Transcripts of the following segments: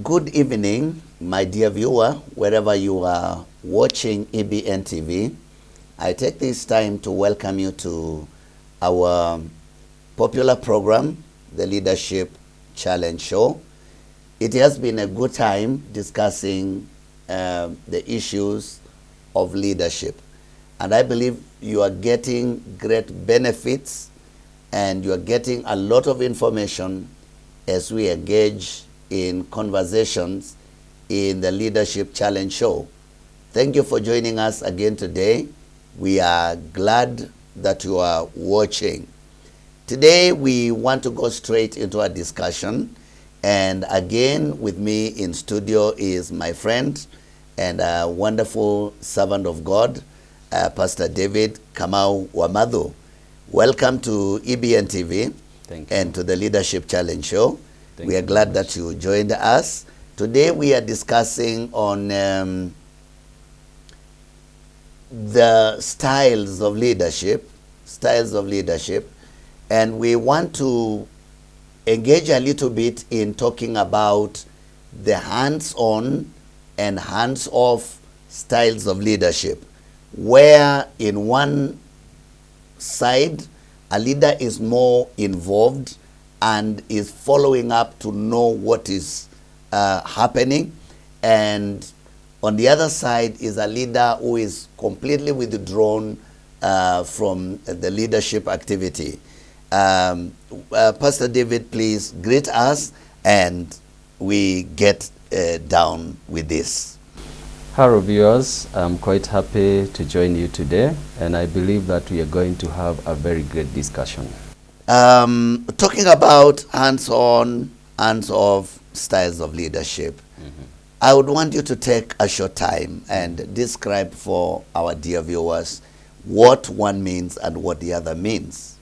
Good evening, my dear viewer, wherever you are watching EBN TV. I take this time to welcome you to our popular program, the Leadership Challenge Show. It has been a good time discussing the issues of leadership. And I believe you are getting great benefits and you are getting a lot of information as we engage in conversations in the Leadership Challenge Show. Thank you for joining us again today. We are glad that you are watching. Today we want to go straight into a discussion, and again with me in studio is my friend and a wonderful servant of God, Pastor David Kamau Wamadhu. Welcome to EBN TV. Thank you. And to the Leadership Challenge Show. We are glad that you joined us. Today we are discussing on the styles of leadership, and we want to engage a little bit in talking about the hands-on and hands-off styles of leadership, where in one side a leader is more involved and is following up to know what is happening, and on the other side is a leader who is completely withdrawn from the leadership activity. Pastor David, please greet us and we get down with this. Hello viewers, I'm quite happy to join you today, and I believe that we are going to have a very great discussion. Talking about hands-on, hands-off styles of leadership, I would want you to take a short time and describe for our dear viewers what one means and what the other means.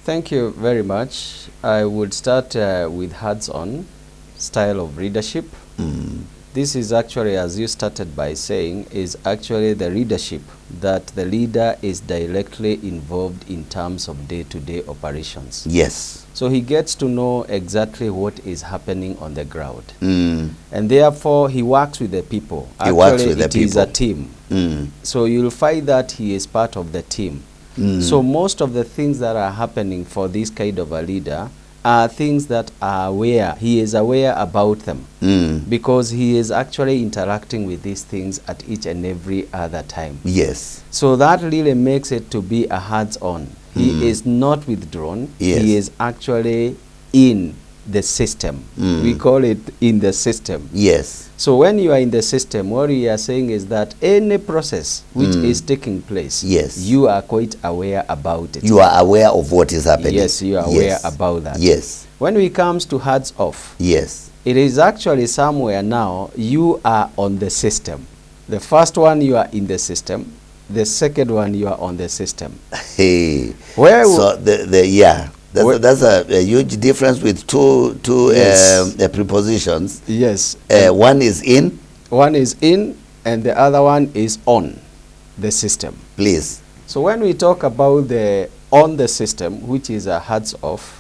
Thank you very much. I would start with hands-on style of leadership. This is actually, as you started by saying, is actually the leadership that the leader is directly involved in terms of day-to-day operations. Yes. So he gets to know exactly what is happening on the ground. And therefore, he works with the people. He works with the people. It is a team. So you'll find that he is part of the team. So most of the things that are happening for this kind of a leader are things that are aware, he is aware about them, because he is actually interacting with these things at each and every other time. Yes. So that really makes it to be a hands-on. He is not withdrawn. Yes. He is actually in the system. We call it in the system. Yes. So when you are in the system, what we are saying is that any process which is taking place, yes, you are quite aware about it. You are aware of what is happening. Yes, you are aware about that. Yes. When we comes to hands off, yes, it is actually somewhere now you are on the system. The first one, you are in the system. The second one, you are on the system. Hey. Where so that's a huge difference with two yes, prepositions. Yes. One is in. One is in, and the other one is on the system. Please. So when we talk about the on the system, which is a hands off,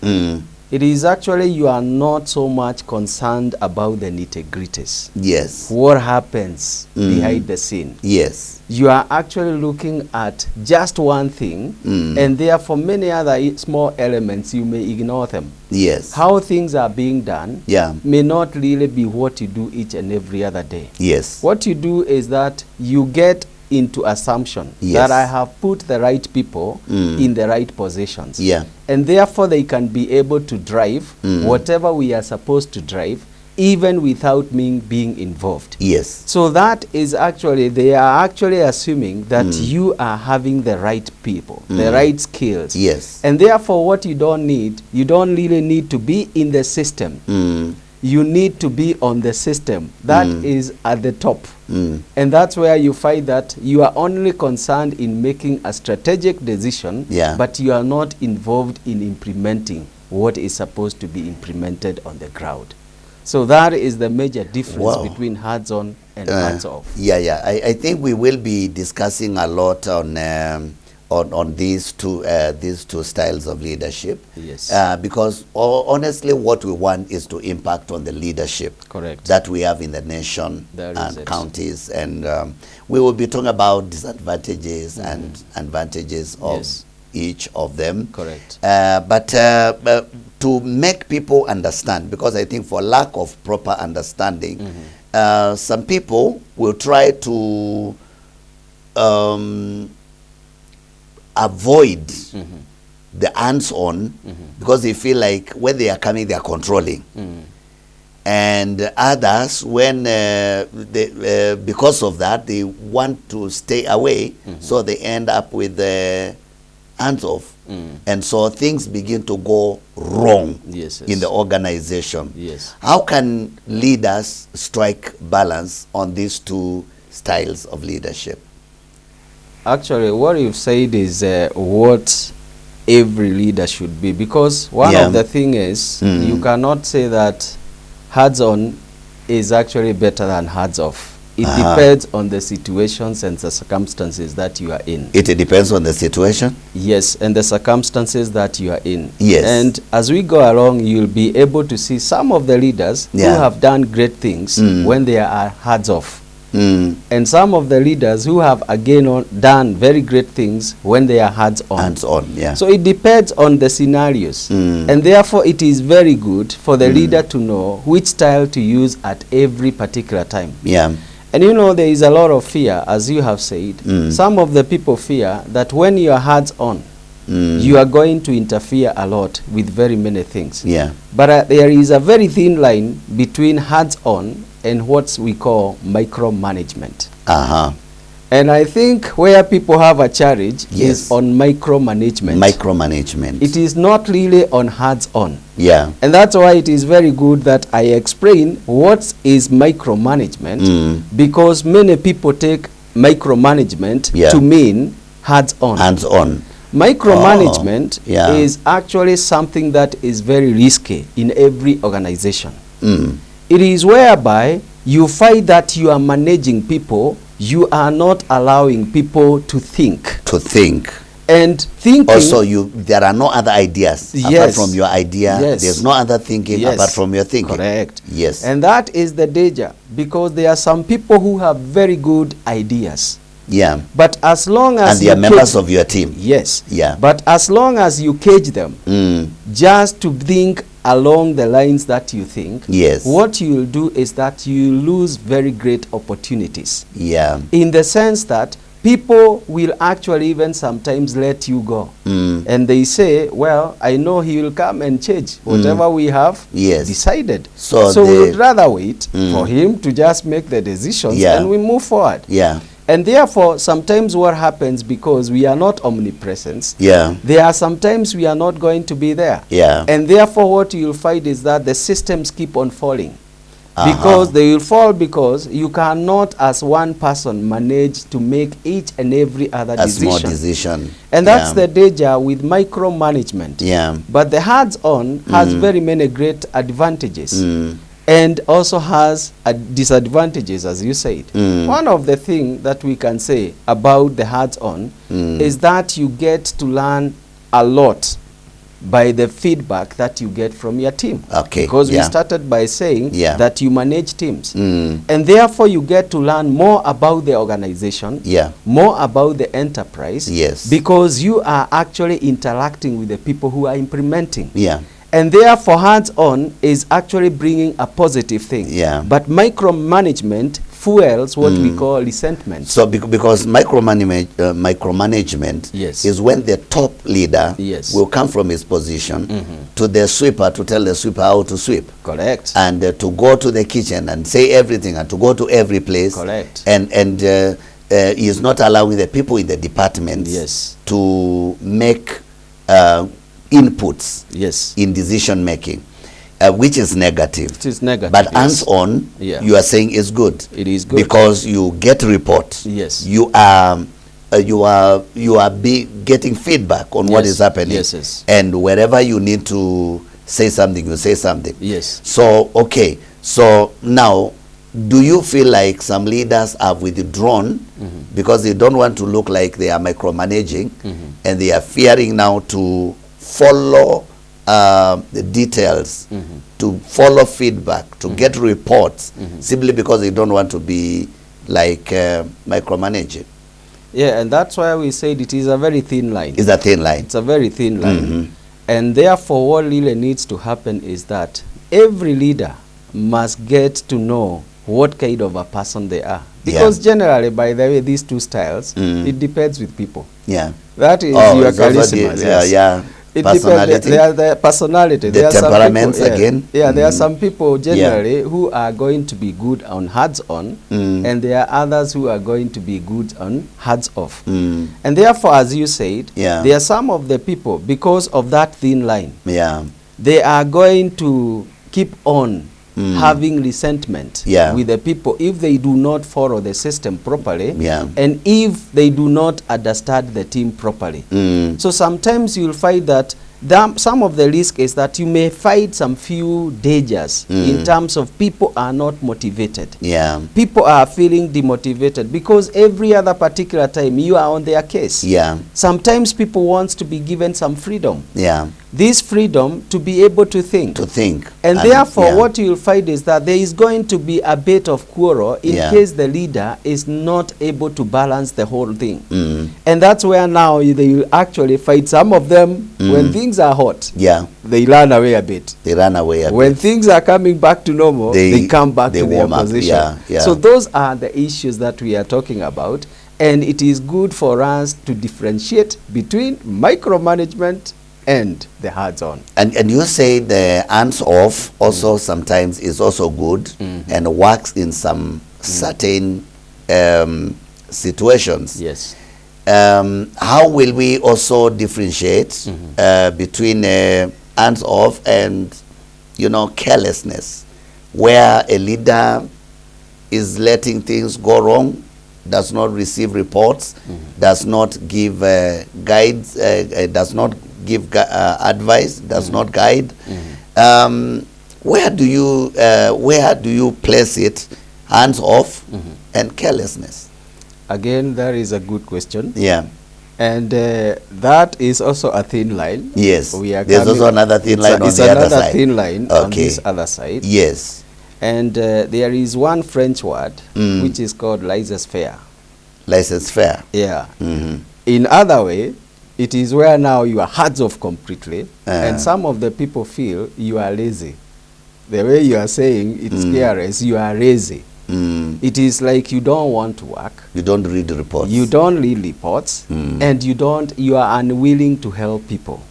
it is actually you are not so much concerned about the nitty-gritties. Yes. What happens behind the scene. Yes. You are actually looking at just one thing, and therefore many other small elements, you may ignore them. Yes. How things are being done may not really be what you do each and every other day. Yes. What you do is that you get into assumption that I have put the right people in the right positions. And therefore they can be able to drive whatever we are supposed to drive, even without me being involved. Yes. So that is actually, they are actually assuming that you are having the right people, the right skills. Yes. And therefore what you don't need, you don't really need to be in the system. You need to be on the system. That is at the top. And that's where you find that you are only concerned in making a strategic decision, but you are not involved in implementing what is supposed to be implemented on the ground. So that is the major difference between hands-on and hands-off. I think we will be discussing a lot on on these two styles of leadership. Yes. Because honestly, what we want is to impact on the leadership. Correct. That we have in the nation and counties, and we will be talking about disadvantages and advantages of each of them. Correct. But to make people understand, because I think for lack of proper understanding, some people will try to avoid the hands-on because they feel like when they are coming, they are controlling. And others, when because of that, they want to stay away, so they end up with the hands-off. And so things begin to go wrong in the organization. How can leaders strike balance on these two styles of leadership? Actually, what you've said is what every leader should be, because one of the thing is you cannot say that hands-on is actually better than hands-off. It depends on the situations and the circumstances that you are in. It depends on the situation? Yes, and the circumstances that you are in. Yes. And as we go along, you'll be able to see some of the leaders who have done great things when they are hands-off. And some of the leaders who have again done very great things when they are hands-on. Hands-on, yeah. So it depends on the scenarios. And therefore it is very good for the leader to know which style to use at every particular time. Yeah. And you know, there is a lot of fear, as you have said. Some of the people fear that when you are hands-on, you are going to interfere a lot with very many things. Yeah. But there is a very thin line between hands-on and what we call micromanagement. And I think where people have a challenge is on micromanagement. Micromanagement. It is not really on hands-on. Yeah. And that's why it is very good that I explain what is micromanagement, because many people take micromanagement to mean hands-on. Hands-on. Micromanagement is actually something that is very risky in every organization. It is whereby you find that you are managing people, you are not allowing people to think. To think. And thinking. Also, there are no other ideas apart from your idea. There's no other thinking apart from your thinking. Correct. Yes. And that is the danger, because there are some people who have very good ideas. Yeah. But as long as they are members of your team. Yes. Yeah. But as long as you cage them just to think along the lines that you think, what you will do is that you lose very great opportunities. Yeah. In the sense that people will actually even sometimes let you go. And they say, well, I know he will come and change whatever we have decided. So we would rather wait for him to just make the decisions and we move forward. Yeah. And therefore, sometimes what happens, because we are not omnipresent, there are sometimes we are not going to be there. And therefore, what you'll find is that the systems keep on falling. Because they will fall because you cannot, as one person, manage to make each and every other decision. And that's the danger with micromanagement. But the hands-on has very many great advantages. And also has disadvantages, as you said. One of the things that we can say about the hands-on is that you get to learn a lot by the feedback that you get from your team. Because we started by saying that you manage teams. And therefore you get to learn more about the organization, more about the enterprise, because you are actually interacting with the people who are implementing. And therefore, hands-on is actually bringing a positive thing. But micromanagement fuels what we call resentment. So because micromanagement is when the top leader will come from his position to the sweeper to tell the sweeper how to sweep. Correct. And to go to the kitchen and say everything and to go to every place. Correct. And he is not allowing the people in the departments to make inputs in decision making, which is negative. It is negative. But hands-on, you are saying is good. It is good because you get reports. You are getting feedback on what is happening. And wherever you need to say something, you say something. So okay. So now do you feel like some leaders have withdrawn because they don't want to look like they are micromanaging, and they are fearing now to follow the details, to follow feedback, to get reports, simply because they don't want to be like micromanaging? Yeah, and that's why we said it is a very thin line. It's a thin line. It's a very thin line. And therefore, what really needs to happen is that every leader must get to know what kind of a person they are. Because generally, by the way, these two styles, it depends with people. Yeah. That is your charisma. Yeah. It Personality. depends. The personality. The temperaments again. Yeah, there are some people generally who are going to be good on hands-on, and there are others who are going to be good on hands-off. And therefore, as you said, there are some of the people, because of that thin line, they are going to keep on having resentment with the people if they do not follow the system properly, and if they do not understand the team properly. So sometimes you'll find that some of the risk is that you may find some few dangers in terms of people are not motivated. People are feeling demotivated because every other particular time you are on their case. Sometimes people want to be given some freedom. This freedom to be able to think. And therefore what you'll find is that there is going to be a bit of quarrel in case the leader is not able to balance the whole thing. And that's where now they will actually fight some of them when things are hot. They run away a bit. When things are coming back to normal, they come back to their position. So those are the issues that we are talking about. And it is good for us to differentiate between micromanagement and the hands-on. And you say the hands-off also sometimes is also good and works in some certain situations. How will we also differentiate between hands-off and, you know, carelessness, where a leader is letting things go wrong, does not receive reports, does not give guides, does not give advice, does not guide? Where do you place it, hands off and carelessness? Again, that is a good question. And that is also a thin line. There's also another thin line on the other side. It's another thin line on this other side. And there is one French word which is called laissez-faire. Laissez-faire. In other way, it is where now you are hands off completely, and some of the people feel you are lazy. The way you are saying it's careless, you are lazy. It is like you don't want to work. You don't read the reports. You don't read reports, and you are unwilling to help people.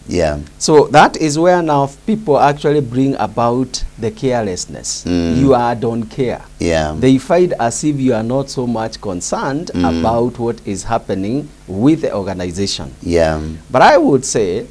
So that is where now people actually bring about the carelessness. You don't care. They find as if you are not so much concerned about what is happening with the organization. But I would say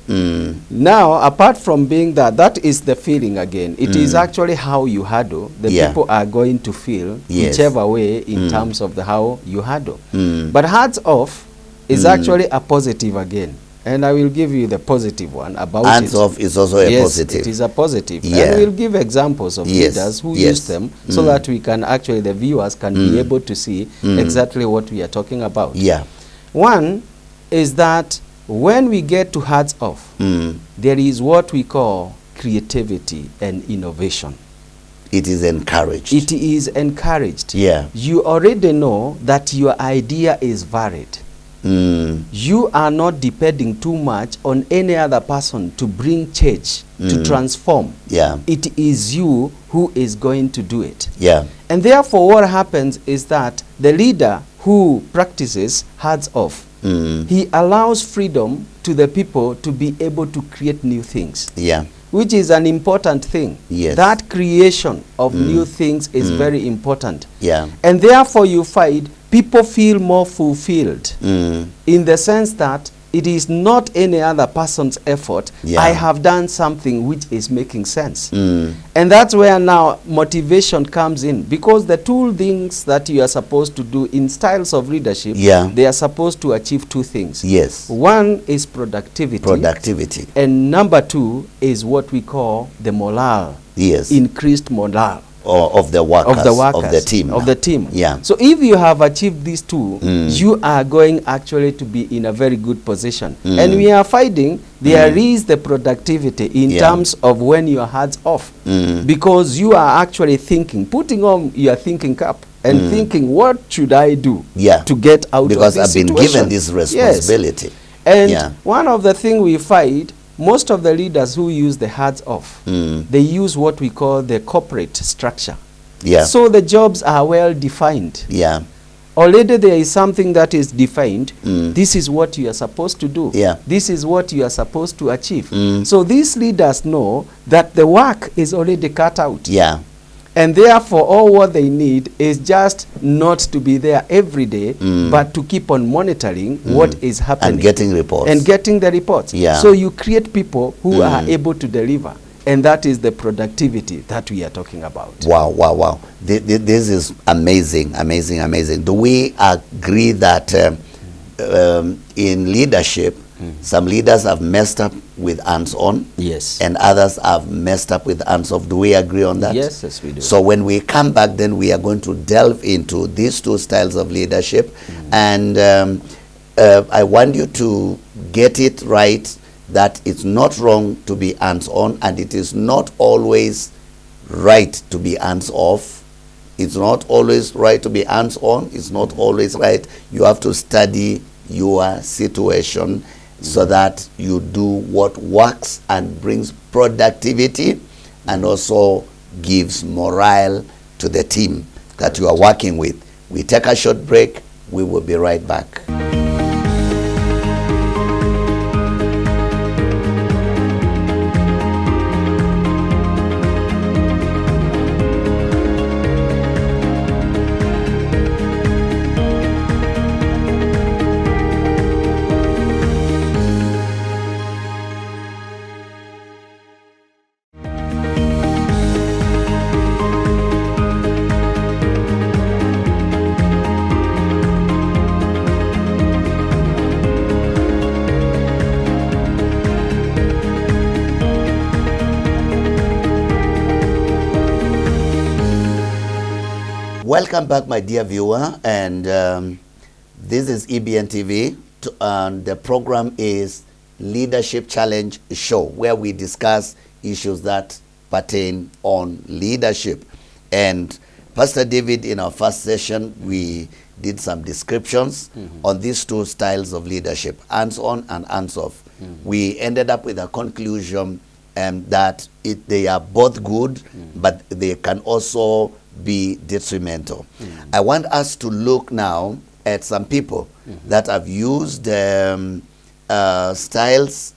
now, apart from being that is the feeling again. It is actually how you handle. The people are going to feel whichever way in terms of how you handle. But hands off is actually a positive again. And I will give you the positive one about hands off is also a positive. It is a positive. And we'll give examples of leaders who use them so that we can actually, the viewers can be able to see exactly what we are talking about. One is that when we get to hands off, there is what we call creativity and innovation. It is encouraged. It is encouraged. You already know that your idea is valid. You are not depending too much on any other person to bring change, to transform. It is you who is going to do it. And therefore what happens is that the leader who practices hands off, he allows freedom to the people to be able to create new things. Which is an important thing. That creation of new things is very important. And therefore you find people feel more fulfilled in the sense that it is not any other person's effort. I have done something which is making sense. And that's where now motivation comes in, because the two things that you are supposed to do in styles of leadership, they are supposed to achieve two things. One is productivity. And number two is what we call the morale. Increased morale. Or of the workers, of the team. Of the team. Yeah. So if you have achieved these two, you are going actually to be in a very good position. And we are finding there is the productivity in terms of when your hands off. Because you are actually thinking, putting on your thinking cap and thinking, what should I do to get out because of this I've been given this responsibility. Yes. And one of the things we find, most of the leaders who use the hands off, they use what we call the corporate structure. Yeah. So the jobs are well defined. Yeah. Already there is something that is defined. This is what you are supposed to do. Yeah. This is what you are supposed to achieve. So these leaders know that the work is already cut out. Yeah. And therefore, all what they need is just not to be there every day, but to keep on monitoring what is happening. And getting reports. And getting the reports. Yeah. So you create people who are able to deliver. And that is the productivity that we are talking about. Wow, wow, wow. This is amazing, amazing, amazing. Do we agree that in leadership, some leaders have messed up with hands-on? Yes. And others have messed up with hands-off. Do we agree on that? Yes, yes, we do. So when we come back, then we are going to delve into these two styles of leadership. And I want you to get it right, that it's not wrong to be hands-on, and it is not always right to be hands-off. It's not always right to be hands-on. It's not always right. You have to study your situation so that you do what works and brings productivity and also gives morale to the team that you are working with. We take a short break. We will be right back. Welcome back, my dear viewer, and this is EBN TV, and the program is Leadership Challenge Show, where we discuss issues that pertain on leadership. And Pastor David, in our first session, we did some descriptions on these two styles of leadership, hands-on and hands-off. We ended up with a conclusion that they are both good, but they can also be detrimental. I want us to look now at some people that have used styles,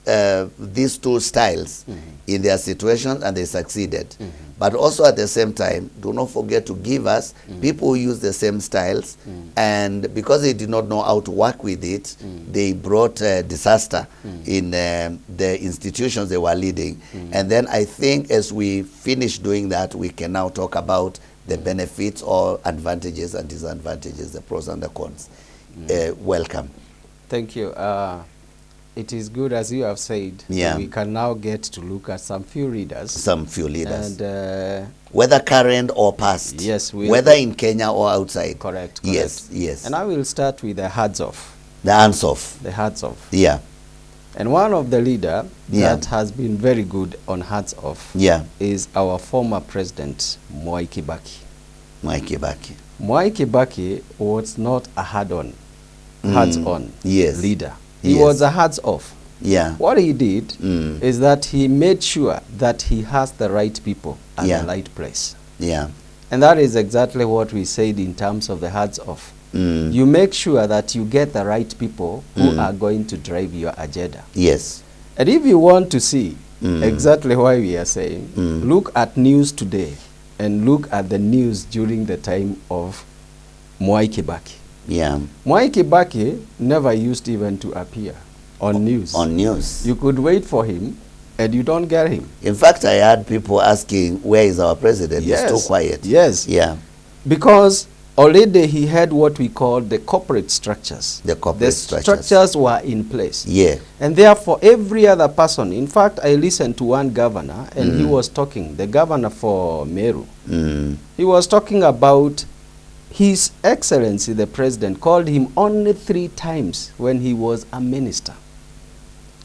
these two styles in their situations, and they succeeded. But also at the same time, do not forget to give us people who use the same styles, and because they did not know how to work with it, they brought disaster in the institutions they were leading. And then I think as we finish doing that, we can now talk about the benefits or advantages and disadvantages, the pros and the cons. Welcome. Thank you. It is good, as you have said. Yeah. We can now get to look at some few leaders. Some few leaders. And whether current or past. Yes. Whether in Kenya or outside. Correct. Yes, yes. And I will start with the hands off. The hands off. The hands off. Yeah. And one of the leader that has been very good on hands off is our former president, Mwai Kibaki. Mwai Kibaki. Mwai Kibaki was not a hands-on leader. He was a hands-off. Yeah. What he did is that he made sure that he has the right people at the right place. Yeah. And that is exactly what we said in terms of the hands-off. You make sure that you get the right people who are going to drive your agenda. Yes. And if you want to see exactly why we are saying, look at news today and look at the news during the time of Mwai Kibaki. Yeah. Mwai Kibaki never used even to appear on news. On news. You could wait for him and you don't get him. In fact, I had people asking, where is our president? Yes. He's too quiet. Yes. Yeah. Because already he had what we call the corporate structures. The corporate structures were in place. Yeah. And therefore, every other person, in fact, I listened to one governor, and he was talking, the governor for Meru. He was talking about His Excellency, the President, called him only 3 times when he was a minister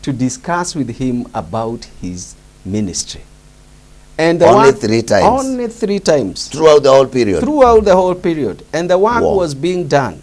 to discuss with him about his ministry. And only 3 times? Only 3 times. Throughout the whole period? Throughout the whole period. And the work was being done.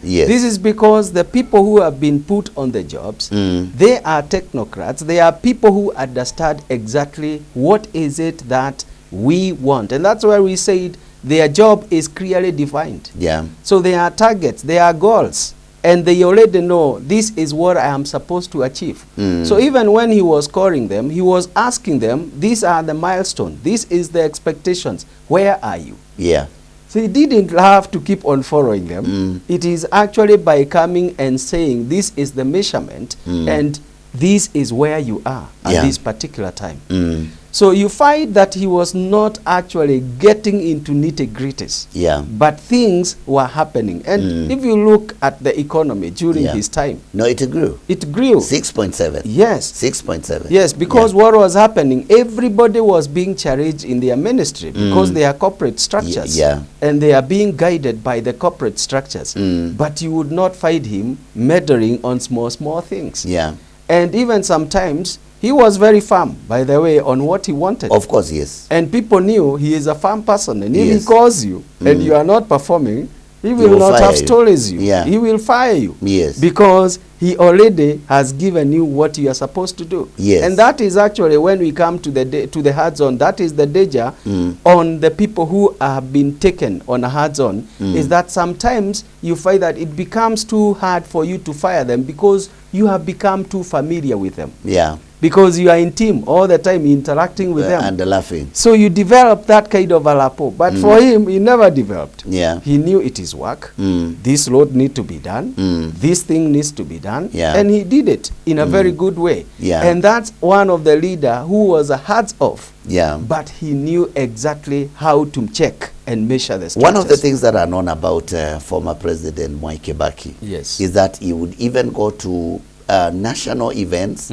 Yes. This is because the people who have been put on the jobs, they are technocrats. They are people who understand exactly what is it that we want. And that's why we said their job is clearly defined. Yeah. So they are targets, they are goals. And they already know this is what I am supposed to achieve. So even when he was calling them, he was asking them, these are the milestones. This is the expectations. Where are you? Yeah. So he didn't have to keep on following them. It is actually by coming and saying, this is the measurement and this is where you are at this particular time. So you find that he was not actually getting into nitty-gritties. Yeah. But things were happening. And if you look at the economy during his time. No, it grew. It grew. 6.7. Yes. 6.7. Yes, because what was happening, everybody was being challenged in their ministry because they are corporate structures. Yeah. And they are being guided by the corporate structures. But you would not find him meddling on small things. Yeah. And even sometimes, he was very firm, by the way, on what he wanted. Of course, yes. And people knew he is a firm person. And if he calls you and you are not performing, he will not have stories you. Yeah. He will fire you. Yes. Because he already has given you what you are supposed to do. Yes. And that is actually when we come to the hard zone. That is the danger on the people who have been taken on a hard zone, is that sometimes you find that it becomes too hard for you to fire them because you have become too familiar with them. Yeah. Because you are in team all the time interacting with them. And laughing. So you develop that kind of a rapport. But for him, he never developed. Yeah. He knew it is work. This load needs to be done. This thing needs to be done. Yeah. And he did it in a very good way. Yeah. And that's one of the leader who was a hands off. Yeah. But he knew exactly how to check and measure the structures. One of the things that are known about former President Mwai Kibaki is that he would even go to national events,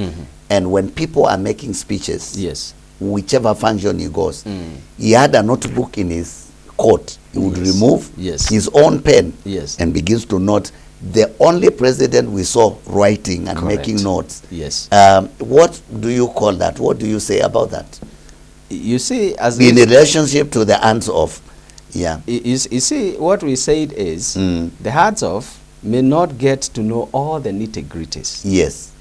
and when people are making speeches, whichever function he goes, he had a notebook in his coat. He would remove his own pen and begins to note. The only president we saw writing and making notes. Yes. What do you call that? What do you say about that? You see, as in relationship to the hands off. Yeah. You see, what we said is the hands off may not get to know all the nitty-gritties. Yes.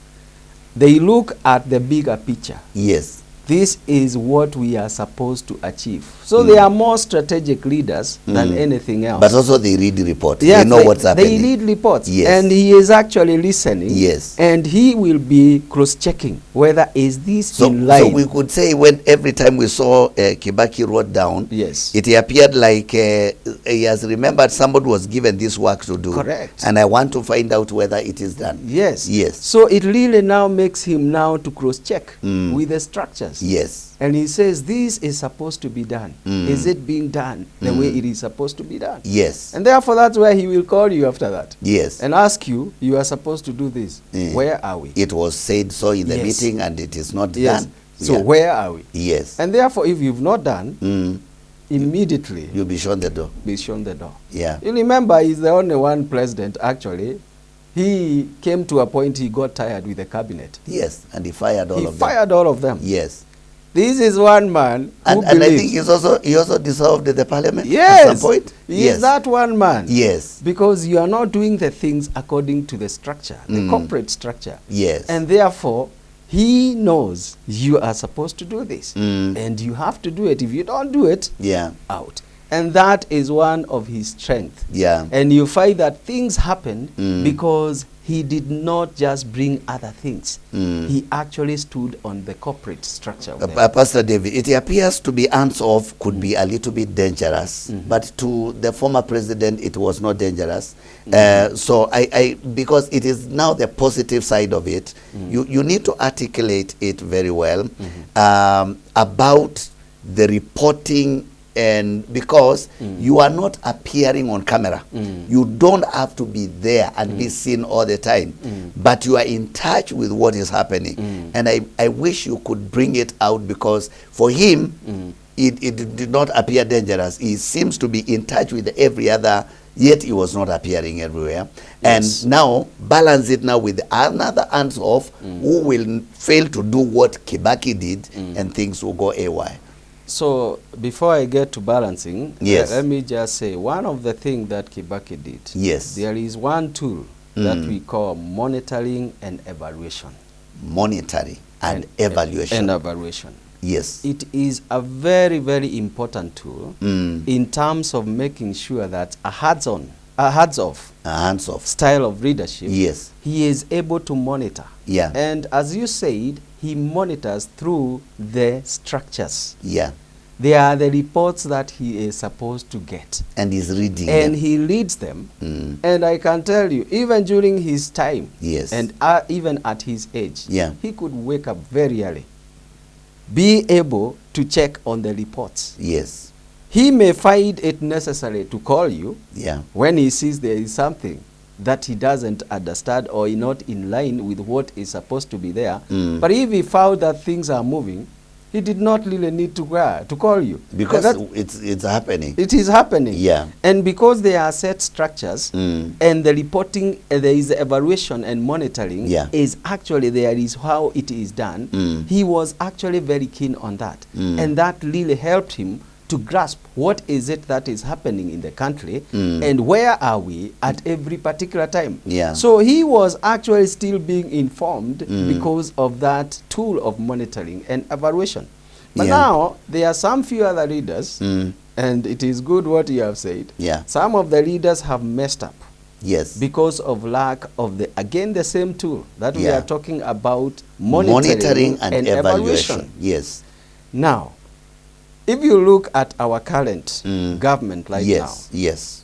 They look at the bigger picture. Yes. This is what we are supposed to achieve. So they are more strategic leaders than anything else. But also they read the report. Yes, they know what's happening. They read reports. Yes. And he is actually listening. Yes. And he will be cross-checking whether is this in line. So we could say when every time we saw Kibaki wrote down, it appeared like he has remembered somebody was given this work to do. Correct. And I want to find out whether it is done. Yes. Yes. So it really now makes him now to cross-check with the structures. Yes. And he says, this is supposed to be done. Is it being done the way it is supposed to be done? Yes. And therefore, that's why he will call you after that. Yes. And ask you, you are supposed to do this. Where are we? It was said so in the meeting and it is not done. So where are we? Yes. And therefore, if you've not done, immediately you'll be shown the door. Be shown the door. Yeah. You remember, he's the only one president, actually. He came to a point he got tired with the cabinet. Yes, and he fired all of them. He fired all of them. Yes. This is one man who and I think he also dissolved the parliament at some point. He is that one man. Yes. Because you are not doing the things according to the structure, the corporate structure. Yes. And therefore, he knows you are supposed to do this. And you have to do it. If you don't do it, out. And that is one of his strengths. Yeah. And you find that things happen because he did not just bring other things. He actually stood on the corporate structure. Pastor David, it appears to be hands off could be a little bit dangerous, but to the former president, it was not dangerous. So because it is now the positive side of it, you need to articulate it very well about the reporting and because you are not appearing on camera, you don't have to be there and be seen all the time, but you are in touch with what is happening. And I wish you could bring it out, because for him, it did not appear dangerous. He seems to be in touch with every other, yet he was not appearing everywhere. Yes. And now balance it now with another hands off who will fail to do what Kibaki did, and things will go awry. So before I get to balancing, Yes. let me just say one of the things that Kibaki did. Yes. There is one tool that we call monitoring and evaluation. Monitoring and evaluation. And evaluation. Yes. It is a very, very important tool in terms of making sure that a hands-off style of leadership, Yes. he is able to monitor. Yeah. And as you said, he monitors through the structures. Yeah. They are the reports that he is supposed to get. And he's reading And them. he leads them. And I can tell you, even during his time, Yes. and even at his age, Yeah. he could wake up very early, be able to check on the reports. Yes. He may find it necessary to call you Yeah. when he sees there is something that he doesn't understand or is not in line with what is supposed to be there. But if he found that things are moving, he did not really need to call you. Because it's happening. It is happening. Yeah. And because there are set structures and the reporting, there is evaluation and monitoring, Yeah. is actually there is how it is done. He was actually very keen on that. And that really helped him to grasp what is it that is happening in the country and where are we at every particular time. Yeah. So he was actually still being informed because of that tool of monitoring and evaluation. But Yeah. now there are some few other leaders, and it is good what you have said. Yeah. Some of the leaders have messed up Yes. because of lack of the same tool that we Yeah. are talking about, Monitoring and evaluation. Yes. Now, if you look at our current government right Yes. Yes.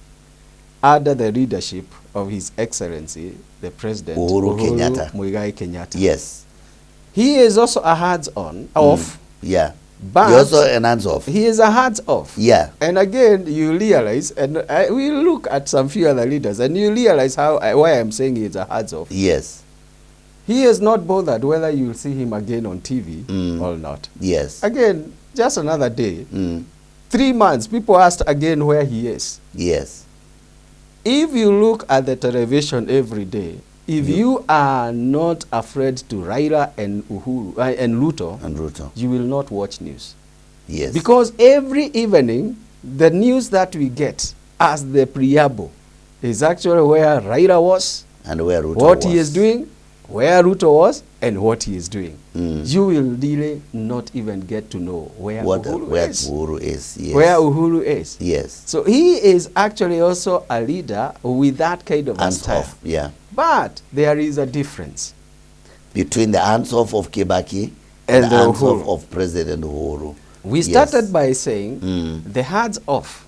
now, under the leadership of His Excellency, the President Uhuru Kenyatta. Muigai Kenyatta, Yes. he is also a hands-on off, Yeah. but He also an hands off. he is a hands-off. Yeah. And again, you realize, and we look at some few other leaders, and you realize why I'm saying he is a hands-off. Yes. He is not bothered whether you will see him again on TV or not. Yes. Again, just another day, 3 months, people asked again where he is. Yes. If you look at the television every day, if you are not afraid to Raila and Uhuru and Ruto, And Ruto. you will not watch news. Yes. Because every evening, the news that we get as the preamble is actually where Raila was, and where Ruto what was. he is doing, where Ruto was, and what he is doing. You will really not even get to know where Uhuru is. Uhuru is. Yes. Where Uhuru is. Yes. So he is actually also a leader with that kind of a Hands style. off. Yeah. But there is a difference. Between the hands off of Kibaki And and the the hands Uhuru. off of President Uhuru. We Yes. started by saying the hands off.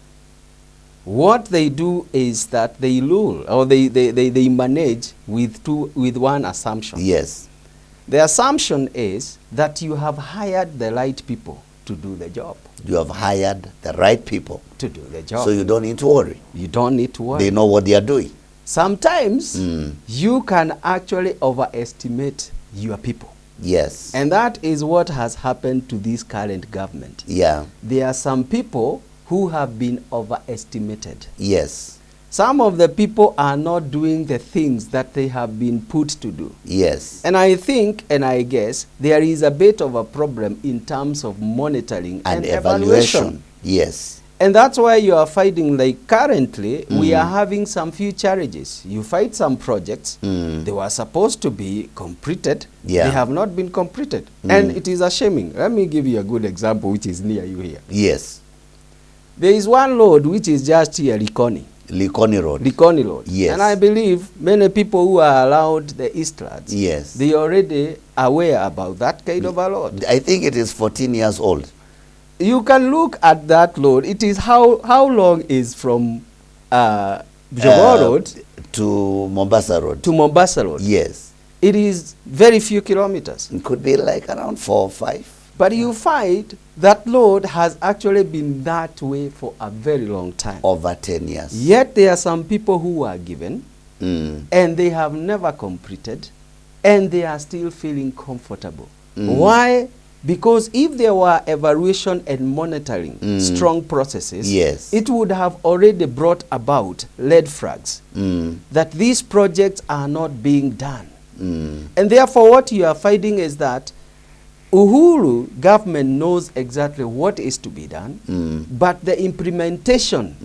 What they do is that they rule or they manage with one assumption. Yes. The assumption is that you have hired the right people to do the job. You have hired the right people. To do the job. So you don't need to worry. You don't need to worry. They know what they are doing. Sometimes you can actually overestimate your people. Yes. And that is what has happened to this current government. Yeah. There are some people who have been overestimated. Yes. Some of the people are not doing the things that they have been put to do. Yes. And I think, and I guess, there is a bit of a problem in terms of monitoring and evaluation. Yes. And that's why you are finding, like currently, we are having some few challenges. You find some projects, they were supposed to be completed, Yeah. they have not been completed. And it is a shaming. Let me give you a good example which is near you here. Yes. There is one road which is just here, Likoni. Likoni Road. Likoni Road. Yes. And I believe many people who are around the Eastlands, Yes. they already aware about that kind of a road. I think it is 14 years old. You can look at that road. It is how long is from Jogoo Road to Mombasa Road. to Mombasa Road? Yes. It is very few kilometers. It could be like around 4 or 5. But you find that load has actually been that way for a very long time. Over 10 years. Yet there are some people who are given, and they have never completed, and they are still feeling comfortable. Why? Because if there were evaluation and monitoring strong processes, yes, it would have already brought about red flags that these projects are not being done. And therefore what you are finding is that Uhuru government knows exactly what is to be done, but the implementation,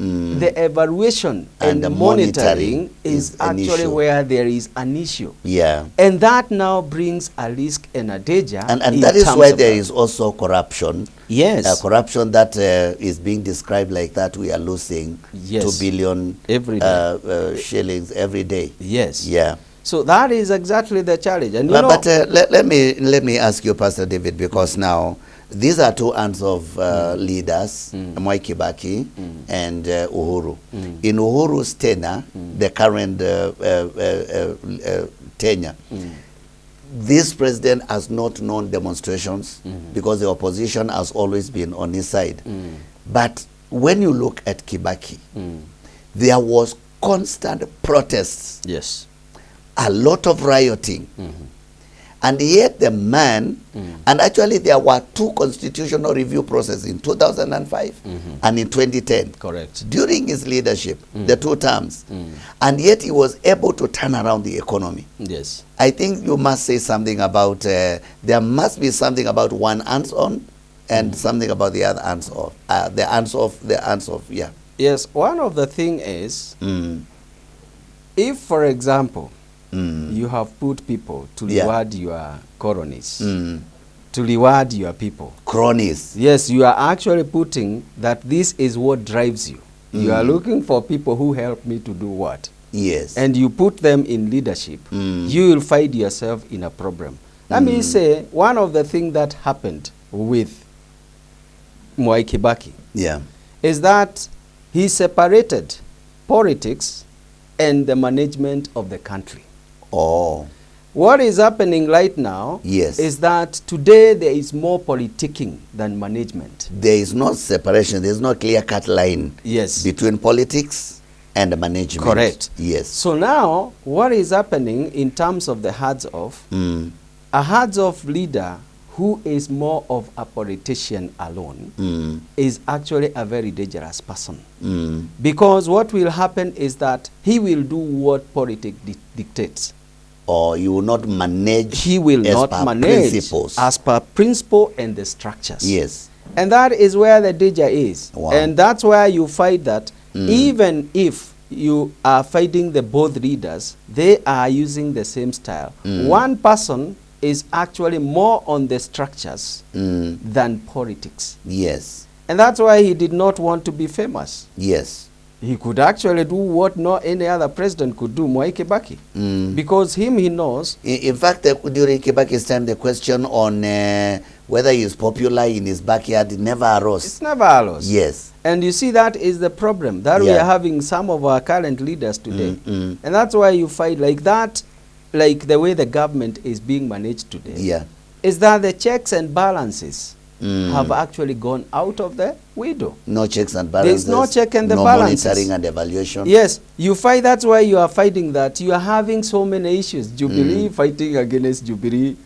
the evaluation and the monitoring is actually where there is an issue. Yeah. And that now brings a risk and a danger. And that is why there is also corruption. Yes. Corruption that is being described like that we are losing 2 billion every day. shillings every day. Yes. Yeah. So that is exactly the challenge. And but let me ask you, Pastor David, because now these are two arms of leaders, Mwai Kibaki and Uhuru. In Uhuru's tenure, the current tenure, this president has not known demonstrations because the opposition has always been on his side. But when you look at Kibaki, there was constant protests. Yes. A lot of rioting. And yet the man, and actually there were 2 constitutional review processes in 2005 and in 2010. Correct. During his leadership, the 2 terms. And yet he was able to turn around the economy. Yes. I think you must say something about, there must be something about one hands on and something about the other hands off. The hands off, yeah. Yes, one of the thing is, if, for example, you have put people to reward your colonies, to reward your people. Cronies. Yes, you are actually putting that this is what drives you. You are looking for people who help me to do what? Yes. And you put them in leadership, you will find yourself in a problem. Let me say, one of the things that happened with Mwai Kibaki is that he separated politics and the management of the country. Oh. What is happening right now is that today there is more politicking than management. There is no separation, there is no clear-cut line between politics and management. Correct. Yes. So now, what is happening in terms of the heads-off, a heads-off leader who is more of a politician alone is actually a very dangerous person. Because what will happen is that he will do what politics dictates. Or you will not manage. He will not manage principles. As per principle and the structures. Yes. And that is where the danger is. Wow. And that's where you find that even if you are fighting the both leaders, they are using the same style. One person is actually more on the structures than politics. Yes. And that's why he did not want to be famous. Yes. He could actually do what no any other president could do, Mwai Kibaki. Because he knows. In fact, during Kibaki's time, the question on whether he is popular in his backyard never arose. It's never arose. Yes. And you see, that is the problem that we are having some of our current leaders today. And that's why you find like that, like the way the government is being managed today, is that the checks and balances have actually gone out of the window. No checks and balances. There's no check and the no balances. monitoring and evaluation. Yes, you find that's why you are fighting that. You are having so many issues. Jubilee fighting against Jubilee.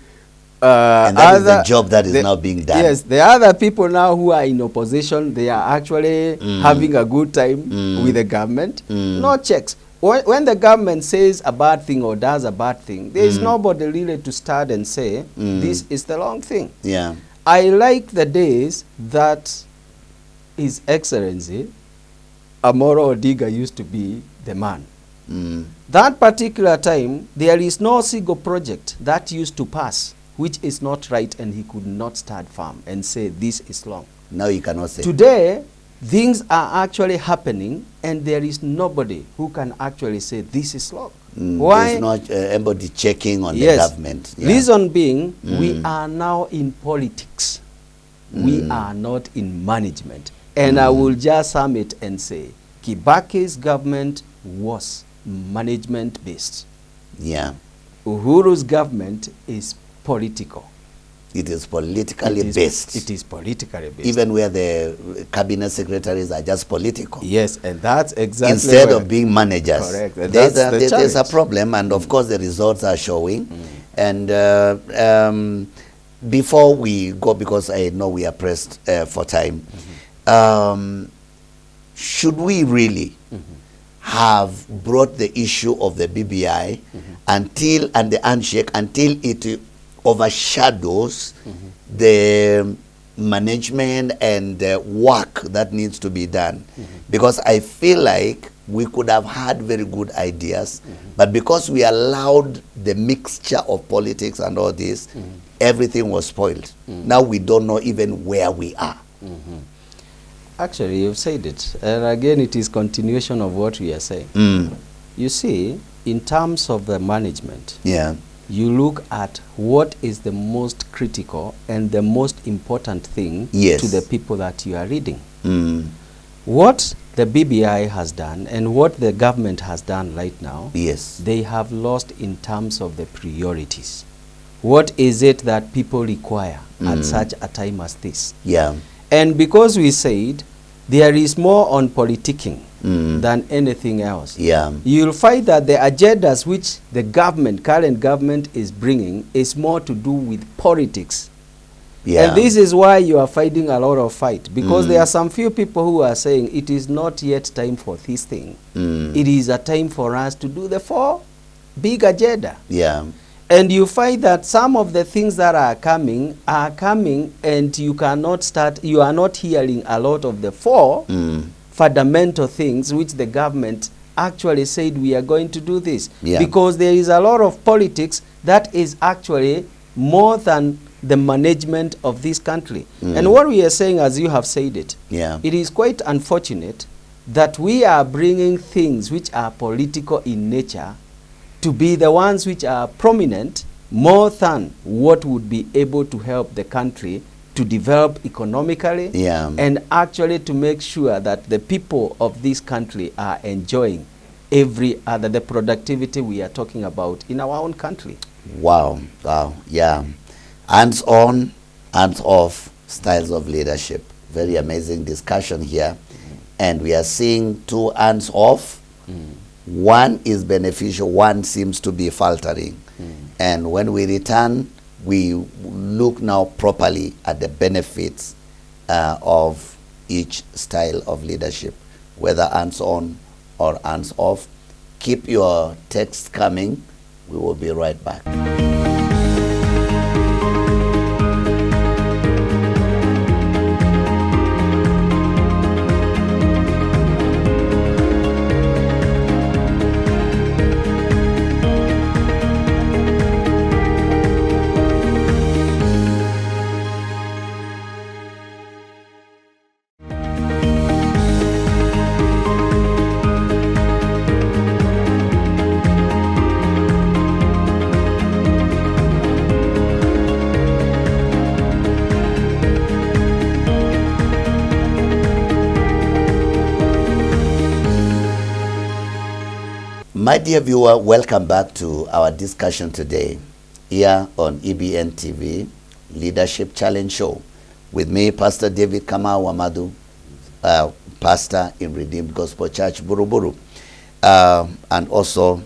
And that is the job that is now being done. Yes, the other people now who are in opposition, they are actually having a good time with the government. No checks. When the government says a bad thing or does a bad thing, there is nobody really to start and say, this is the wrong thing. Yeah. I like the days that His Excellency Amoro Odiga used to be the man. That particular time, there is no single project that used to pass which is not right, and he could not stand firm and say this is wrong. Now you cannot say. Today, things are actually happening, and there is nobody who can actually say this is wrong. Why? There's not anybody checking on the government. Reason being, we are now in politics. We are not in management. And I will just sum it and say, Kibaki's government was management-based. Yeah. Uhuru's government is political. It is politically based. It is politically based. Even where the cabinet secretaries are just political. Yes, and that's exactly instead of being managers. Correct. And There's a problem, and of course the results are showing. And before we go, because I know we are pressed for time, should we really have brought the issue of the BBI and the handshake until it overshadows the management and work that needs to be done? Because I feel like we could have had very good ideas, but because we allowed the mixture of politics and all this, everything was spoiled. Now we don't know even where we are. Actually, you've said it. And again, it is continuation of what we are saying. You see, in terms of the management, you look at what is the most critical and the most important thing to the people that you are reading. What the BBI has done and what the government has done right now, they have lost in terms of the priorities. What is it that people require at such a time as this? And because we said there is more on politicking than anything else, you'll find that the agendas which the current government is bringing is more to do with politics. And this is why you are finding a lot of fight, because there are some few people who are saying it is not yet time for this thing. It is a time for us to do the 4 big agenda. And you find that some of the things that are coming and you are not hearing a lot of the 4 fundamental things which the government actually said we are going to do this. Because there is a lot of politics that is actually more than the management of this country. And what we are saying, as you have said it, it is quite unfortunate that we are bringing things which are political in nature to be the ones which are prominent more than what would be able to help the country to develop economically and actually to make sure that the people of this country are enjoying the productivity we are talking about in our own country. Wow. Hands-on, hands-off styles of leadership. Very amazing discussion here. And we are seeing 2 hands-off. One is beneficial, one seems to be faltering. And when we return, we look now properly at the benefits of each style of leadership, whether hands-on or hands-off. Keep your texts coming. We will be right back. My dear viewer, welcome back to our discussion today here on EBN TV Leadership Challenge Show with me, Pastor David Kamau Amadu, pastor in Redeemed Gospel Church, Buruburu, and also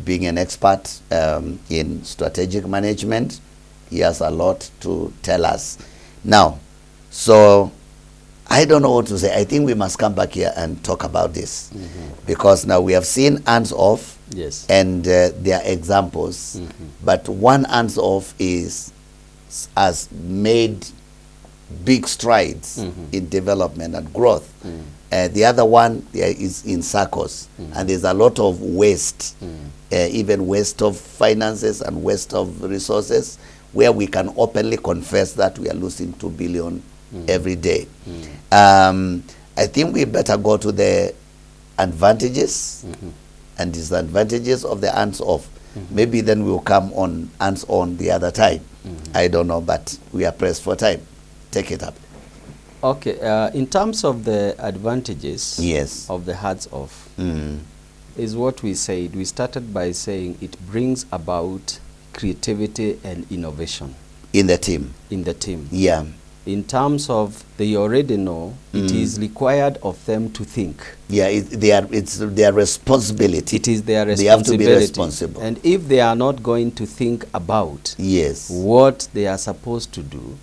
being an expert in strategic management. He has a lot to tell us. Now, so I don't know what to say. I think we must come back here and talk about this because now we have seen hands-off and their examples, but one hands-off has made big strides in development and growth. The other one is in circles, and there's a lot of waste, even waste of finances and waste of resources, where we can openly confess that we are losing 2 billion every day. I think we better go to the advantages and disadvantages of the hands-off. Maybe then we'll come on hands-on the other time. I don't know, but we are pressed for time. Take it up. Okay, in terms of the advantages of the hands-off, is what we said. We started by saying it brings about creativity and innovation. in the team. In the team. Yeah. In terms of they already know, it is required of them to think. Yeah, it's their responsibility. It is their responsibility. They have to be responsible. And if they are not going to think about what they are supposed to do,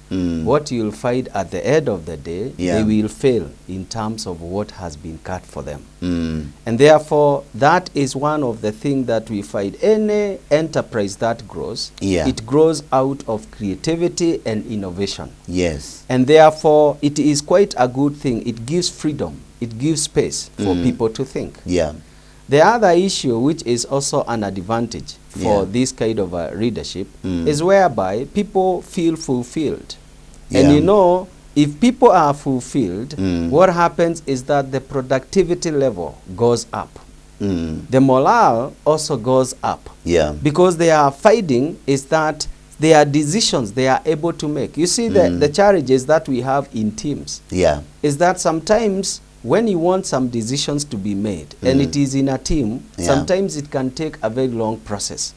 what you'll find at the end of the day, they will fail in terms of what has been cut for them. And therefore, that is one of the things that we find. Any enterprise that grows, it grows out of creativity and innovation. Yes. And therefore, it is quite a good thing. It gives freedom. It gives space for people to think. Yeah. The other issue, which is also an advantage for this kind of leadership, is whereby people feel fulfilled. And you know, if people are fulfilled, what happens is that the productivity level goes up. The morale also goes up. Yeah. Because they are finding is that there are decisions they are able to make. You see, the challenges that we have in teams is that sometimes when you want some decisions to be made, and it is in a team, sometimes it can take a very long process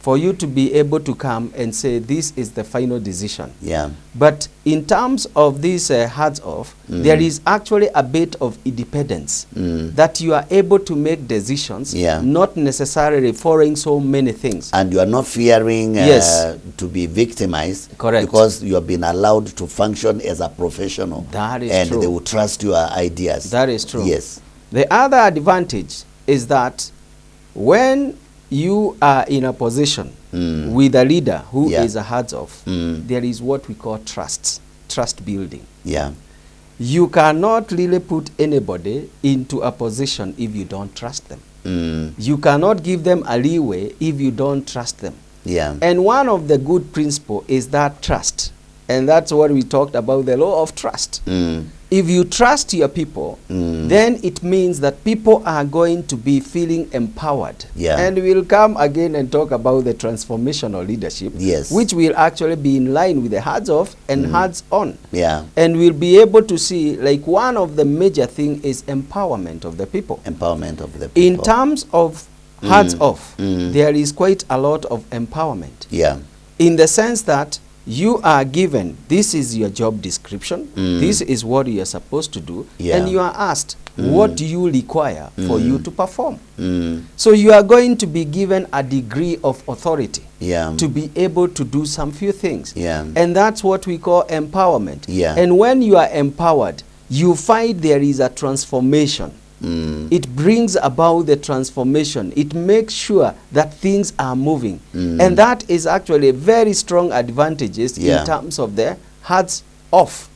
for you to be able to come and say, this is the final decision. But in terms of this hands off, there is actually a bit of independence that you are able to make decisions, not necessarily following so many things. And you are not fearing to be victimized. Correct. Because you have been allowed to function as a professional. That is true. And they will trust your ideas. That is true. Yes. The other advantage is that when you are in a position with a leader who is a hands off, there is what we call trust building. Yeah. You cannot really put anybody into a position if you don't trust them. You cannot give them a leeway if you don't trust them. Yeah. And one of the good principles is that trust. And that's what we talked about, the law of trust. If you trust your people, then it means that people are going to be feeling empowered. And we'll come again and talk about the transformational leadership, which will actually be in line with the hands off and hands on. And we'll be able to see, like, one of the major things is empowerment of the people. Empowerment of the people. In terms of hands off, there is quite a lot of empowerment. In the sense that you are given, this is your job description, this is what you are supposed to do, and you are asked, what do you require for you to perform? So you are going to be given a degree of authority to be able to do some few things. And that's what we call empowerment. And when you are empowered, you find there is a transformation. It brings about the transformation. It makes sure that things are moving. And that is actually very strong advantages in terms of the hands off.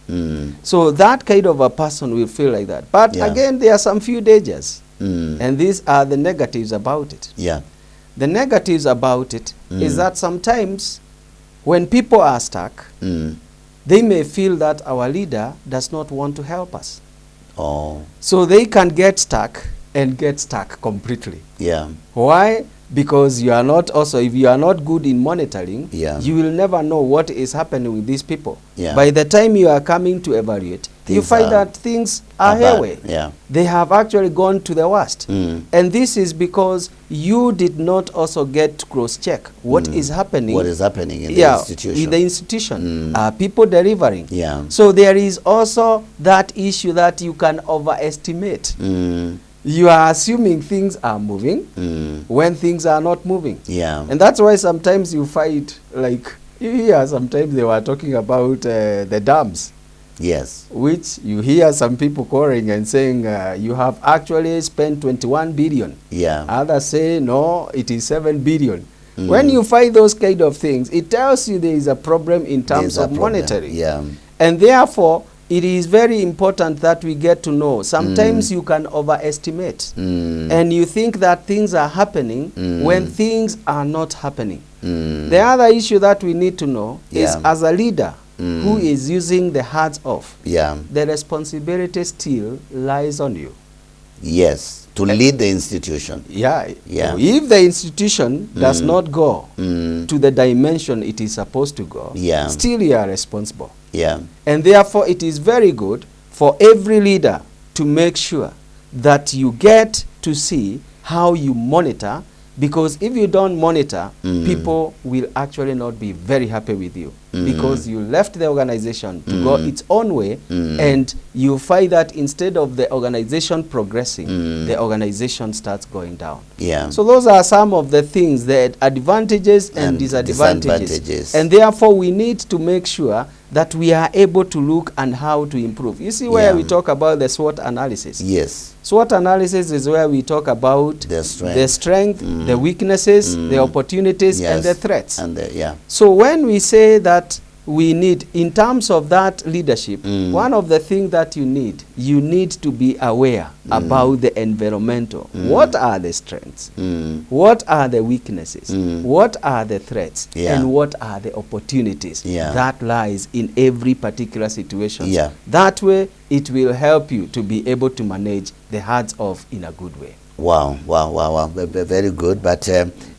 So that kind of a person will feel like that. But again, there are some few dangers. And these are the negatives about it. The negatives about it is that sometimes when people are stuck, they may feel that our leader does not want to help us. So they can get stuck and get stuck completely. Why? Because you are not also, if you are not good in monitoring, you will never know what is happening with these people. By the time you are coming to evaluate, you find that things are haywire. They have actually gone to the worst. And this is because you did not also get to cross-check what is happening. What is happening in the institution. In the institution. Are people delivering? So there is also that issue that you can overestimate. You are assuming things are moving when things are not moving. And that's why sometimes you find, like, you hear sometimes they were talking about the dams. Which you hear some people calling and saying, you have actually spent 21 billion. Others say, no, it is 7 billion. When you find those kind of things, it tells you there is a problem in terms of monitoring. And therefore, it is very important that we get to know. Sometimes you can overestimate. And you think that things are happening when things are not happening. The other issue that we need to know is, as a leader who is using the hands off, the responsibility still lies on you. To lead the institution. If the institution does not go to the dimension it is supposed to go, still you are responsible. And therefore it is very good for every leader to make sure that you get to see how you monitor Because if you don't monitor, people will actually not be very happy with you. Because you left the organization to go its own way, and you find that instead of the organization progressing, the organization starts going down. Yeah. So those are some of the things, that advantages and disadvantages. And therefore we need to make sure that we are able to look and how to improve. You see where we talk about the SWOT analysis. Yes. SWOT analysis is where we talk about the strength, the weaknesses, the opportunities, and the threats. And so when we say that we need, in terms of that leadership, one of the things that you need to be aware about the environmental. What are the strengths? What are the weaknesses? What are the threats? And what are the opportunities that lies in every particular situation? That way, it will help you to be able to manage the hearts off in a good way. Wow. Very good. But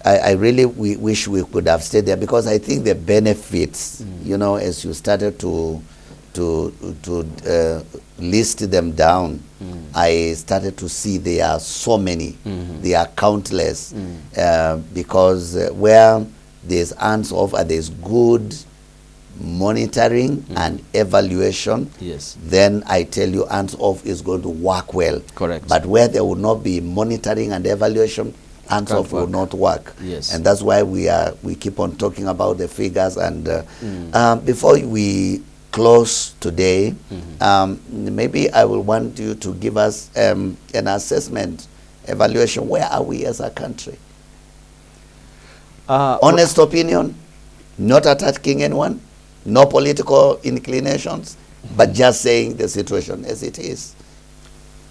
I really wish we could have stayed there, because I think the benefits, you know, as you started to list them down, I started to see there are so many, they are countless, because where there's hands-off and there's good monitoring and evaluation, then I tell you, hands-off is going to work well. Correct. But where there will not be monitoring and evaluation, hands-off will not work. And that's why we keep on talking about the figures. And before we close today, maybe I will want you to give us an assessment, evaluation. Where are we as a country? Honest opinion, not attacking anyone, no political inclinations, but just saying the situation as it is.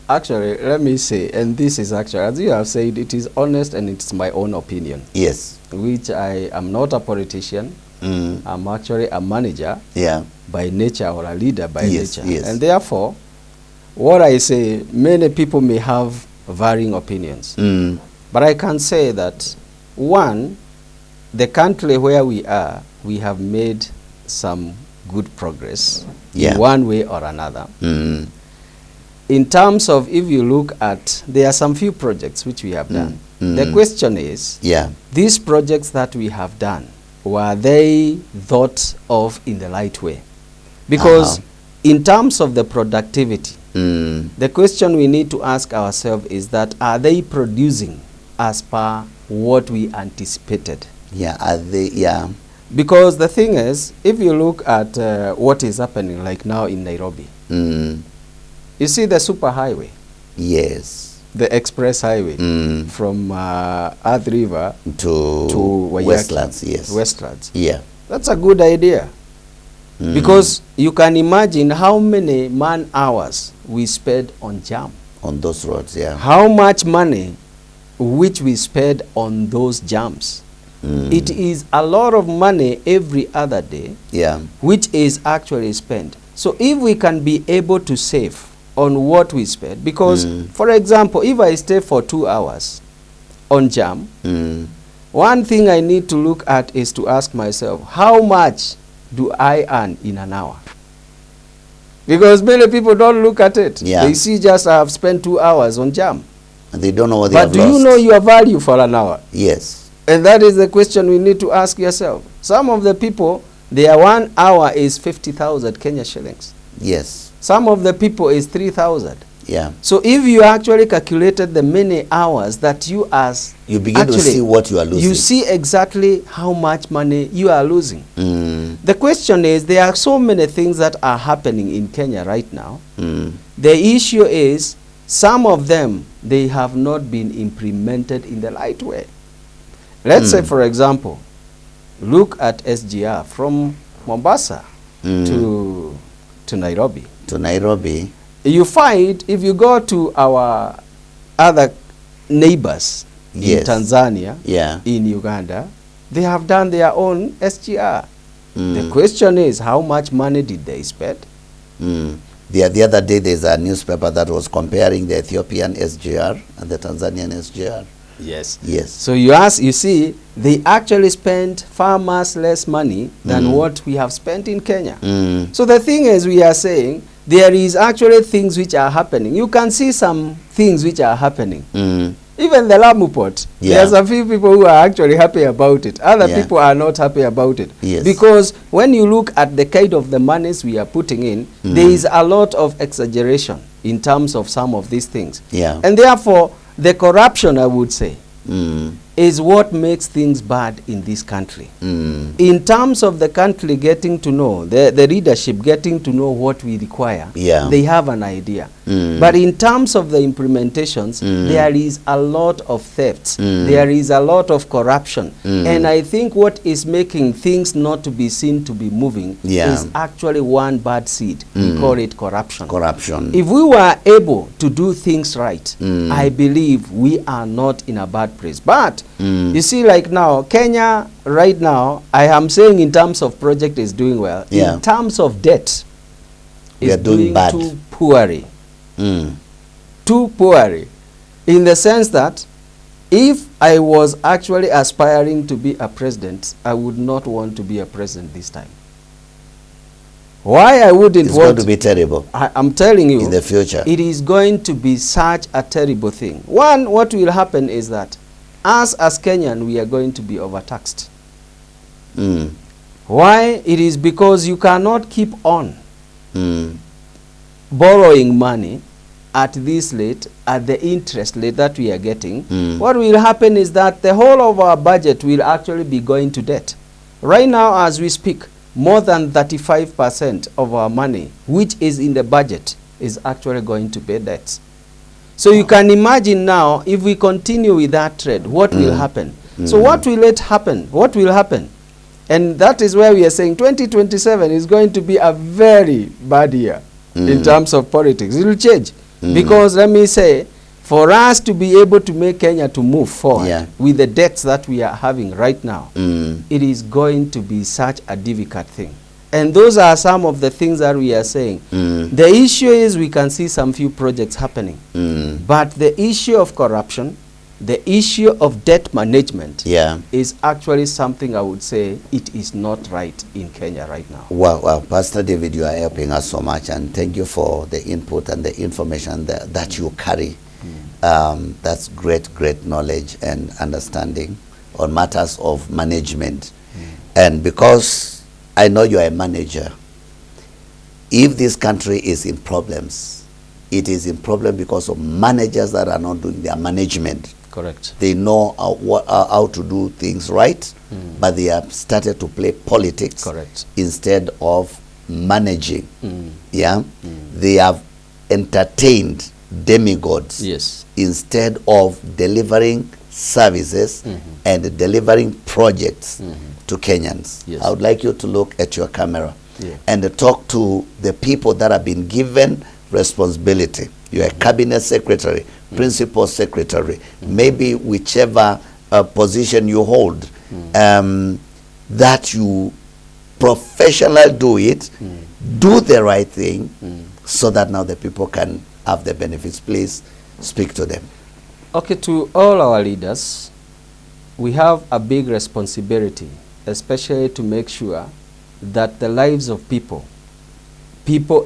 Actually, let me say, and this is actually, as you have said, it is honest and it's my own opinion. Yes. Which I am not a politician. I'm actually a manager by nature, or a leader by nature. And therefore, what I say, many people may have varying opinions. But I can say that, one, the country where we are, we have made some good progress in one way or another. In terms of, if you look at, there are some few projects which we have done. The question is, these projects that we have done, were they thought of in the right way? Because in terms of the productivity, the question we need to ask ourselves is that, are they producing as per what we anticipated? Are they? Because the thing is, if you look at what is happening like now in Nairobi, you see the superhighway. Yes. The express highway from Earth River to Wayaki, Westlands. Yes. Westlands. Yeah. That's a good idea. Because you can imagine how many man-hours we spend on jam. On those roads, How much money which we spend on those jams. It is a lot of money every other day, which is actually spent. So if we can be able to save on what we spend, because for example, if I stay for 2 hours on jam, one thing I need to look at is to ask myself, how much do I earn in an hour? Because many people don't look at it. They see just, I have spent 2 hours on jam. And they don't know what they have lost. But do you know your value for an hour? Yes. And that is the question we need to ask yourself. Some of the people, their 1 hour is 50,000 Kenya shillings. Yes. Some of the people is 3,000. Yeah. So if you actually calculated the many hours that you you begin to see what you are losing. You see exactly how much money you are losing. The question is, there are so many things that are happening in Kenya right now. The issue is, some of them, they have not been implemented in the right way. Let's say, for example, look at SGR from Mombasa to Nairobi. To Nairobi. You find, if you go to our other neighbors in Tanzania, in Uganda, they have done their own SGR. The question is, how much money did they spend? The other day, there's a newspaper that was comparing the Ethiopian SGR and the Tanzanian SGR. Yes. Yes. So you see, they actually spent far much less money than what we have spent in Kenya. So the thing is, we are saying, there is actually things which are happening. You can see some things which are happening. Even the Lamu port, there's a few people who are actually happy about it. Other people are not happy about it. Yes. Because when you look at the kind of the monies we are putting in, there is a lot of exaggeration in terms of some of these things. Yeah. And therefore, the corruption, I would say, is what makes things bad in this country. In terms of the country getting to know, the leadership getting to know what we require, they have an idea. But in terms of the implementations, there is a lot of thefts. There is a lot of corruption. And I think what is making things not to be seen to be moving is actually one bad seed. We call it corruption. Corruption. If we were able to do things right, I believe we are not in a bad place. But you see, like now, Kenya right now, I am saying in terms of project is doing well. In terms of debt, is doing bad. Too poorly. Too poorly. In the sense that if I was actually aspiring to be a president, I would not want to be a president this time. Why I wouldn't want... It's going to be terrible. I'm telling you. In the future. It is going to be such a terrible thing. One, what will happen is that us as Kenyan, we are going to be overtaxed. Why? It is because you cannot keep on borrowing money at this rate, at the interest rate that we are getting. What will happen is that the whole of our budget will actually be going to debt. Right now, as we speak, more than 35% of our money, which is in the budget, is actually going to pay debts. So you can imagine now, if we continue with that trend, what will happen? So what will it happen? What will happen? And that is where we are saying 2027 is going to be a very bad year in terms of politics. It will change. Because let me say, for us to be able to make Kenya to move forward with the debts that we are having right now, it is going to be such a difficult thing. And those are some of the things that we are saying. The issue is we can see some few projects happening. But the issue of corruption, the issue of debt management is actually something I would say it is not right in Kenya right now. Well, Pastor David, you are helping us so much, and thank you for the input and the information that you carry. That's great knowledge and understanding on matters of management. And because I know you are a manager, if this country is in problems, it is in problem because of managers that are not doing their management. Correct. They know how to do things right, but they have started to play politics. Correct. Instead of managing. They have entertained demigods instead of delivering services and delivering projects to Kenyans. I would like you to look at your camera and talk to the people that have been given responsibility. You're a cabinet secretary, principal secretary, maybe whichever position you hold, that you professionally do it, do the right thing, so that now the people can have the benefits. Please speak to them. Okay, to all our leaders, we have a big responsibility, especially to make sure that the lives of people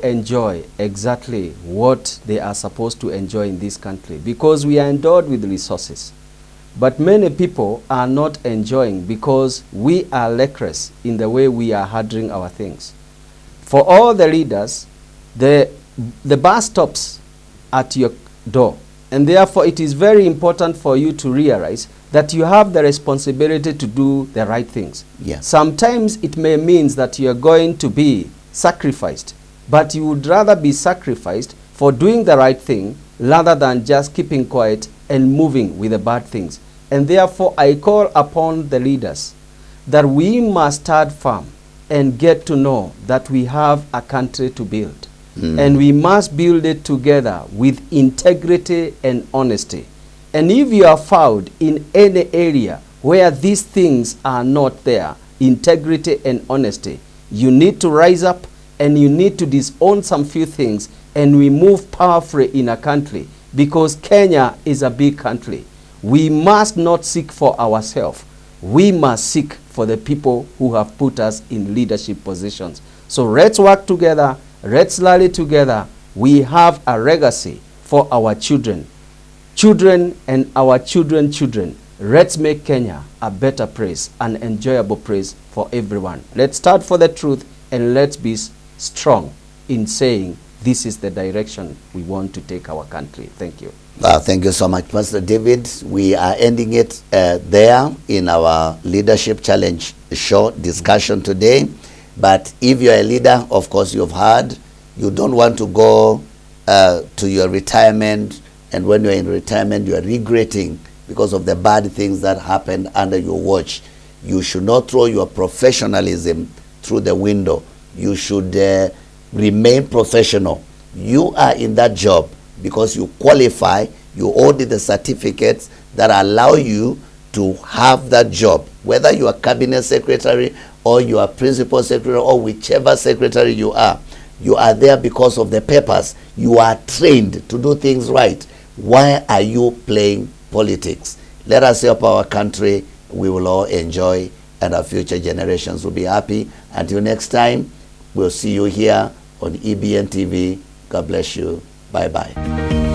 enjoy exactly what they are supposed to enjoy in this country, because we are endowed with resources. But many people are not enjoying because we are reckless in the way we are handling our things. For all the leaders, the bus stops at your door, and therefore it is very important for you to realize that you have the responsibility to do the right things. Sometimes it may mean that you are going to be sacrificed, but you would rather be sacrificed for doing the right thing rather than just keeping quiet and moving with the bad things. And therefore, I call upon the leaders that we must stand firm and get to know that we have a country to build. And we must build it together with integrity and honesty. And if you are found in any area where these things are not there, integrity and honesty, you need to rise up and you need to disown some few things, and we move powerfully in a country, because Kenya is a big country. We must not seek for ourselves. We must seek for the people who have put us in leadership positions. So let's work together. Let's rally together. We have a legacy for our children. children and our children. Let's make Kenya a better place, an enjoyable place for everyone. Let's start for the truth, and let's be strong in saying this is the direction we want to take our country. Thank you. Thank you so much, Pastor David. We are ending it there in our Leadership Challenge show discussion today. But if you're a leader, of course, you've heard, you don't want to go to your retirement, and when you're in retirement, you are regretting because of the bad things that happened under your watch. You should not throw your professionalism through the window. You should remain professional. You are in that job because you qualify, you hold the certificates that allow you to have that job. Whether you are cabinet secretary or you are principal secretary or whichever secretary you are there because of the purpose. You are trained to do things right. Why are you playing politics? Let us help our country. We will all enjoy, and our future generations will be happy. Until next time, we'll see you here on EBN TV. God bless you. Bye-bye.